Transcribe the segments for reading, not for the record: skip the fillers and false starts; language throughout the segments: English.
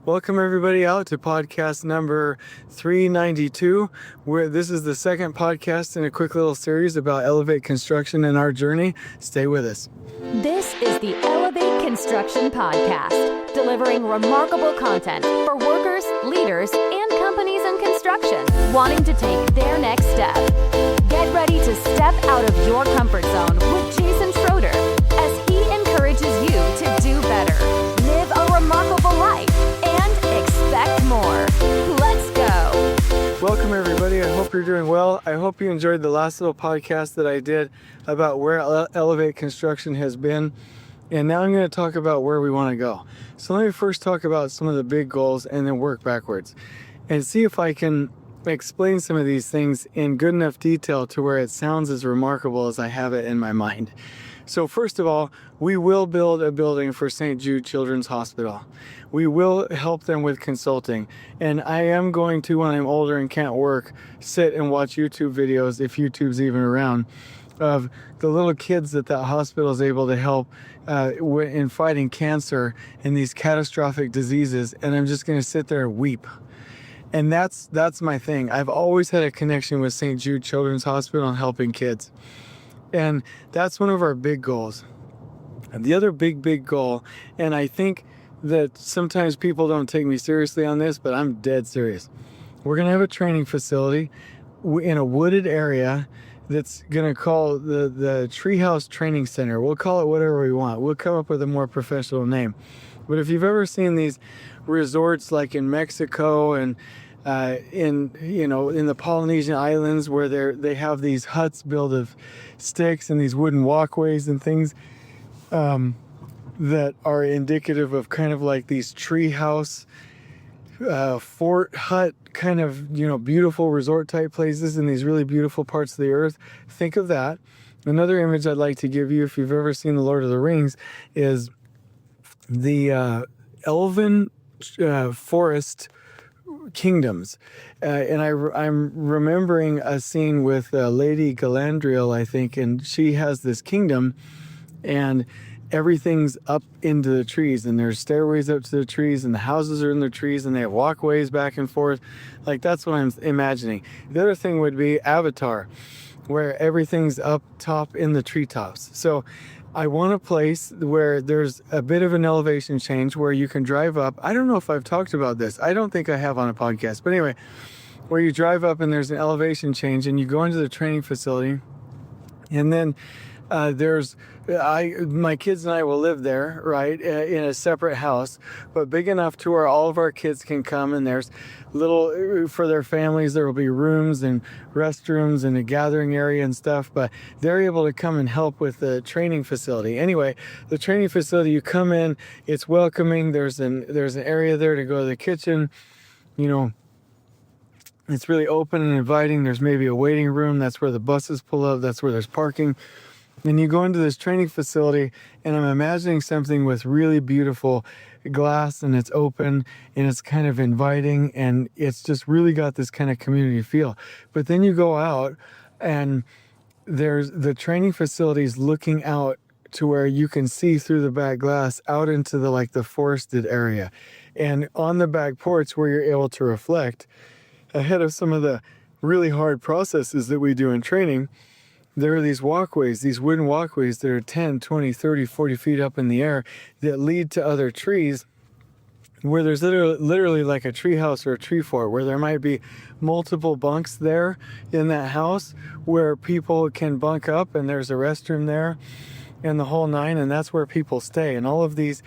Welcome everybody out to podcast number 392, where this is the second podcast in a quick little series about Elevate Construction and our journey. Stay with us. This is the Elevate Construction Podcast, delivering remarkable content for workers, leaders, and companies in construction wanting to take their next step. Get ready to step out of your comfort zone with Jason Schroeder as he encourages you to do better, live a remarkable life, and expect more. Let's go. Welcome everybody. I hope you're doing well. I hope you enjoyed the last little podcast that I did about where Elevate Construction has been. And now I'm going to talk about where we want to go. So let me first talk about some of the big goals and then work backwards and see if I can explain some of these things in good enough detail to where it sounds as remarkable as I have it in my mind. So first of all, we will build a building for St. Jude Children's Hospital. We will help them with consulting. And I am going to, when I'm older and can't work, sit and watch YouTube videos, if YouTube's even around, of the little kids that hospital is able to help in fighting cancer and these catastrophic diseases. And I'm just going to sit there and weep. And that's my thing. I've always had a connection with St. Jude Children's Hospital and helping kids. And that's one of our big goals. And the other big goal, and I think that sometimes people don't take me seriously on this, but I'm dead serious. We're going to have a training facility in a wooded area that's going to call the Treehouse Training Center. We'll call it whatever we want. We'll come up with a more professional name. But if you've ever seen these resorts like in Mexico and in the Polynesian islands where they have these huts built of sticks and these wooden walkways and things that are indicative of kind of like these treehouse fort hut kind of beautiful resort type places in these really beautiful parts of the earth. Think of that. Another image I'd like to give you, if you've ever seen The Lord of the Rings, is the elven forest kingdoms. And I'm remembering a scene with Lady Galadriel, I think, and she has this kingdom and everything's up into the trees and there's stairways up to the trees and the houses are in the trees and they have walkways back and forth. Like, that's what I'm imagining. The other thing would be Avatar, where everything's up top in the treetops. So I want a place where there's a bit of an elevation change where you can drive up. I don't know if I've talked about this. I don't think I have on a podcast. But anyway, where you drive up and there's an elevation change and you go into the training facility. And then my kids and I will live there, right, in a separate house, but big enough to where all of our kids can come, and there's little, for their families, there will be rooms and restrooms and a gathering area and stuff, but they're able to come and help with the training facility. Anyway, the training facility, you come in, it's welcoming, there's an area there to go to the kitchen, it's really open and inviting. There's maybe a waiting room, that's where the buses pull up, that's where there's parking. And you go into this training facility, and I'm imagining something with really beautiful glass, and it's open, and it's kind of inviting, and it's just really got this kind of community feel. But then you go out, and there's the training facilities looking out to where you can see through the back glass out into the forested area. And on the back porch where you're able to reflect, ahead of some of the really hard processes that we do in training, there are these walkways, these wooden walkways that are 10, 20, 30, 40 feet up in the air that lead to other trees where there's literally like a tree house or a tree fort where there might be multiple bunks there in that house where people can bunk up, and there's a restroom there and the whole nine, and that's where people stay. And all of these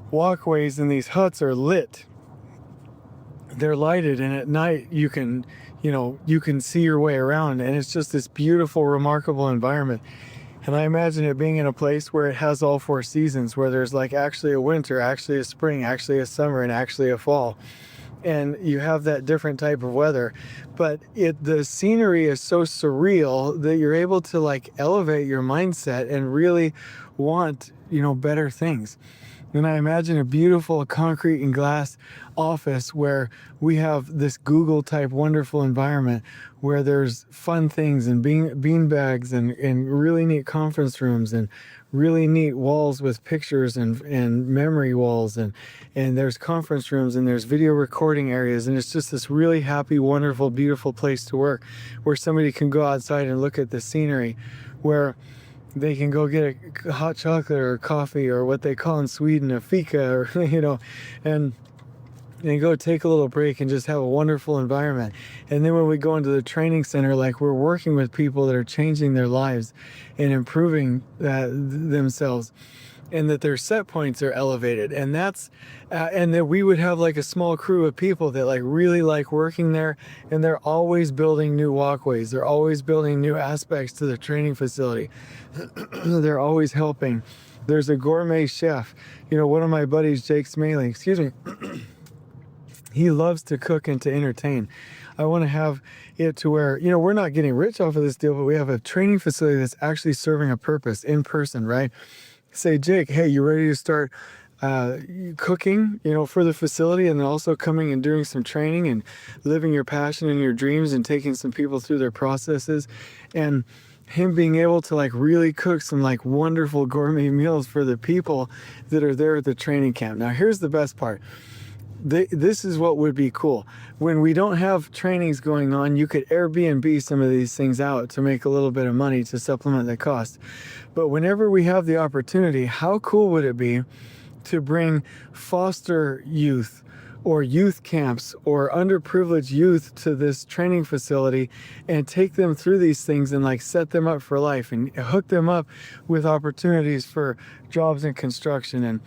walkways and these huts are lit. They're lighted, and at night you can see your way around, and it's just this beautiful, remarkable environment. And I imagine it being in a place where it has all four seasons, where there's actually a winter, actually a spring, actually a summer, and actually a fall. And you have that different type of weather. But the scenery is so surreal that you're able to elevate your mindset and really want, better things. And I imagine a beautiful concrete and glass office where we have this Google type wonderful environment where there's fun things and bean bags and really neat conference rooms and really neat walls with pictures and memory walls and there's conference rooms and there's video recording areas, and it's just this really happy, wonderful, beautiful place to work where somebody can go outside and look at the scenery, where they can go get a hot chocolate or coffee or what they call in Sweden a fika, or and go take a little break and just have a wonderful environment. And then when we go into the training center, like, we're working with people that are changing their lives and improving themselves, and that their set points are elevated, and that's and that we would have like a small crew of people that like really like working there, and they're always building new walkways, they're always building new aspects to the training facility. They're always helping. There's a gourmet chef, one of my buddies, Jake Smaley, he loves to cook and to entertain. I want to have it to where, we're not getting rich off of this deal, but we have a training facility that's actually serving a purpose in person, right? Say, Jake, hey, you ready to start cooking, for the facility, and then also coming and doing some training and living your passion and your dreams and taking some people through their processes, and him being able to like really cook some like wonderful gourmet meals for the people that are there at the training camp. Now, here's the best part. This is what would be cool. When we don't have trainings going on, you could Airbnb some of these things out to make a little bit of money to supplement the cost. But whenever we have the opportunity, how cool would it be to bring foster youth or youth camps or underprivileged youth to this training facility and take them through these things and like set them up for life and hook them up with opportunities for jobs in construction,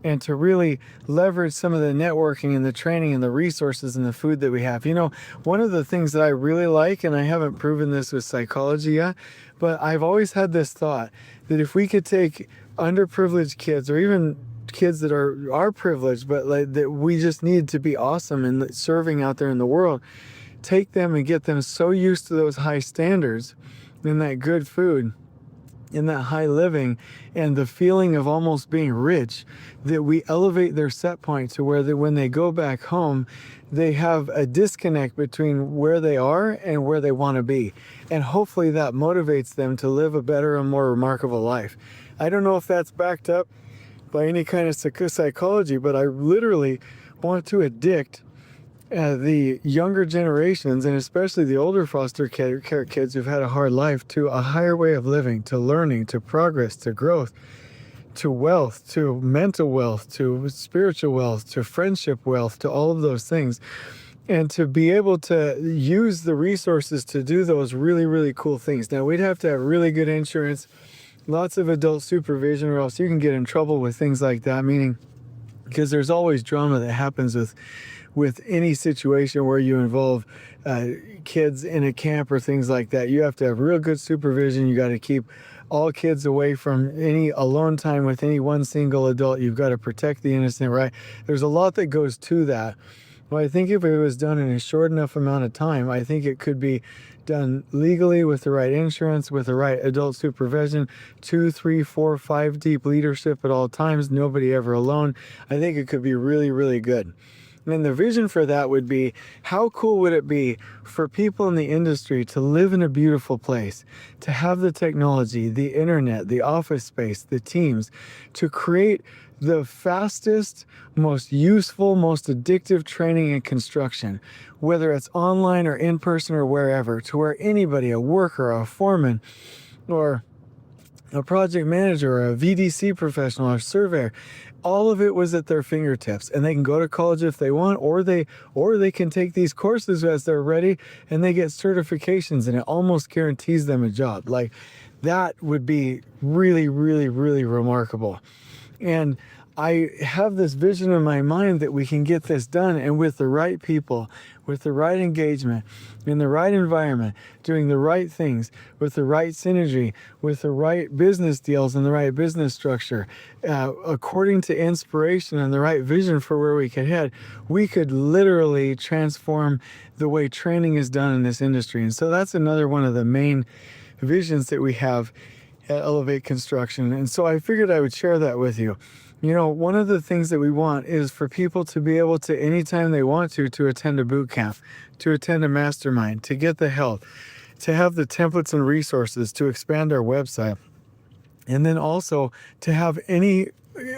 and to really leverage some of the networking and the training and the resources and the food that we have. One of the things that I really like, and I haven't proven this with psychology yet, but I've always had this thought that if we could take underprivileged kids, or even kids that are privileged, but like that we just need to be awesome and serving out there in the world, take them and get them so used to those high standards and that good food in that high living and the feeling of almost being rich, that we elevate their set point to where when they go back home, they have a disconnect between where they are and where they want to be. And hopefully that motivates them to live a better and more remarkable life. I don't know if that's backed up by any kind of psychology, but I literally want to addict the younger generations, and especially the older foster care kids who've had a hard life, to a higher way of living, to learning, to progress, to growth, to wealth, to mental wealth, to spiritual wealth, to friendship wealth, to all of those things. And to be able to use the resources to do those really, really cool things. Now, we'd have to have really good insurance, lots of adult supervision, or else you can get in trouble with things like that, meaning because there's always drama that happens with any situation where you involve kids in a camp or things like that. You have to have real good supervision. You got to keep all kids away from any alone time with any one single adult. You've got to protect the innocent, right? There's a lot that goes to that. Well, I think if it was done in a short enough amount of time, I think it could be done legally with the right insurance, with the right adult supervision, 2, 3, 4, 5 deep leadership at all times, nobody ever alone. I think it could be really, really good. And the vision for that would be, how cool would it be for people in the industry to live in a beautiful place, to have the technology, the internet, the office space, the teams, to create the fastest, most useful, most addictive training in construction, whether it's online or in person or wherever, to where anybody, a worker, a foreman, or a project manager, or a VDC professional, or surveyor, all of it was at their fingertips, and they can go to college if they want, or they can take these courses as they're ready, and they get certifications, and it almost guarantees them a job. Like, that would be really, really, really remarkable. And I have this vision in my mind that we can get this done, and with the right people, with the right engagement, in the right environment, doing the right things, with the right synergy, with the right business deals and the right business structure, according to inspiration and the right vision for where we could head, we could literally transform the way training is done in this industry. And so that's another one of the main visions that we have at Elevate Construction. And so I figured I would share that with you. One of the things that we want is for people to be able to, anytime they want to attend a boot camp, to attend a mastermind, to get the help, to have the templates and resources to expand our website, and then also to have any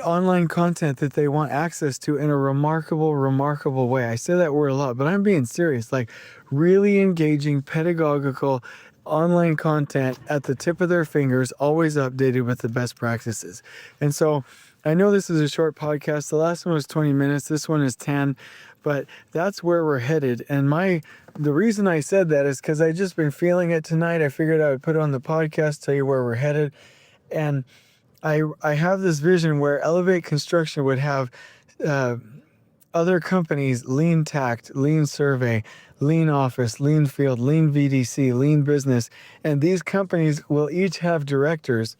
online content that they want access to in a remarkable way. I say that word a lot, but I'm being serious, like really engaging, pedagogical online content at the tip of their fingers, always updated with the best practices. And so I know this is a short podcast. The last one was 20 minutes. This one is 10, but that's where we're headed. And the reason I said that is because I just been feeling it tonight. I figured I would put it on the podcast, tell you where we're headed. And I have this vision where Elevate Construction would have other companies, LeanTakt, LeanSurvey, LeanOffice, LeanField, LeanVDC, LeanBusiness, and these companies will each have directors,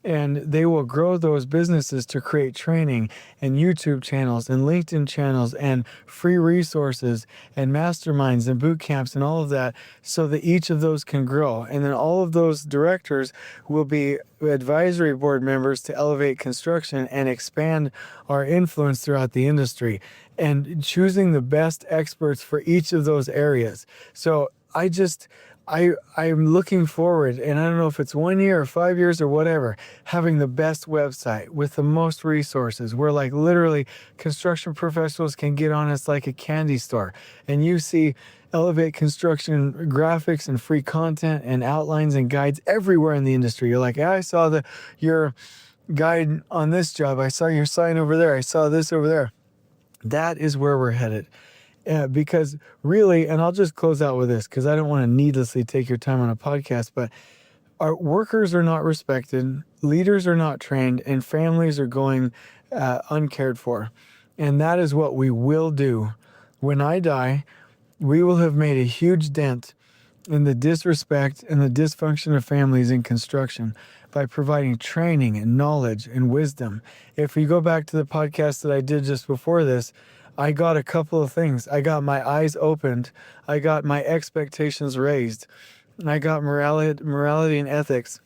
and they will grow those businesses to create training and YouTube channels and LinkedIn channels and free resources and masterminds and boot camps and all of that, so that each of those can grow. And then all of those directors will be advisory board members to Elevate Construction and expand our influence throughout the industry, and choosing the best experts for each of those areas. So I'm looking forward, and I don't know if it's 1 year or 5 years or whatever, having the best website with the most resources, where like literally construction professionals can get on us like a candy store, and you see Elevate Construction graphics and free content and outlines and guides everywhere in the industry. You're like, I saw your guide on this job. I saw your sign over there. I saw this over there. That is where we're headed. Because really, and I'll just close out with this because I don't want to needlessly take your time on a podcast, but our workers are not respected, leaders are not trained, and families are going uncared for. And that is what we will do. When I die, we will have made a huge dent in the disrespect and the dysfunction of families in construction by providing training and knowledge and wisdom. If we go back to the podcast that I did just before this, I got a couple of things. I got my eyes opened. I got my expectations raised. I got morality and ethics.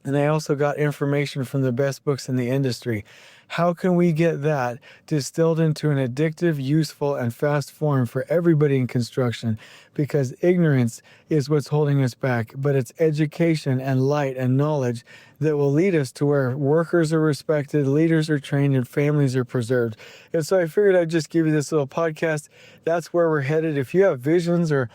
And I also got information from the best books in the industry. How can we get that distilled into an addictive, useful, and fast form for everybody in construction? Because ignorance is what's holding us back, but it's education and light and knowledge that will lead us to where workers are respected, leaders are trained, and families are preserved. And so I figured I'd just give you this little podcast. That's where we're headed. If you have visions or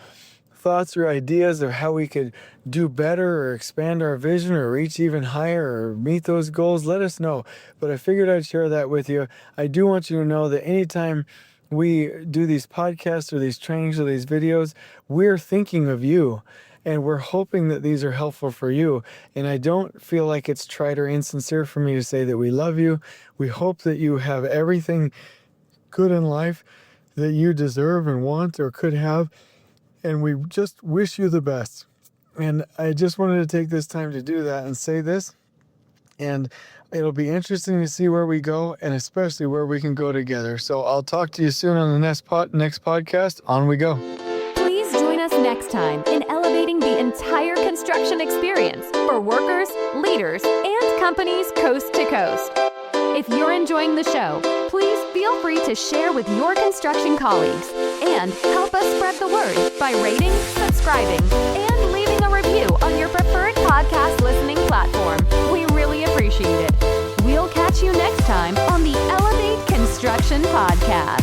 thoughts or ideas of how we could do better or expand our vision or reach even higher or meet those goals, let us know. But I figured I'd share that with you. I do want you to know that anytime we do these podcasts or these trainings or these videos, we're thinking of you, and we're hoping that these are helpful for you. And I don't feel like it's trite or insincere for me to say that we love you. We hope that you have everything good in life that you deserve and want or could have. And we just wish you the best. And I just wanted to take this time to do that and say this. And it'll be interesting to see where we go, and especially where we can go together. So I'll talk to you soon on the next podcast. On we go. Please join us next time in elevating the entire construction experience for workers, leaders, and companies coast to coast. If you're enjoying the show, please feel free to share with your construction colleagues and help us spread the word by rating, subscribing, and leaving a review on your preferred podcast listening platform. We really appreciate it. We'll catch you next time on the Elevate Construction Podcast.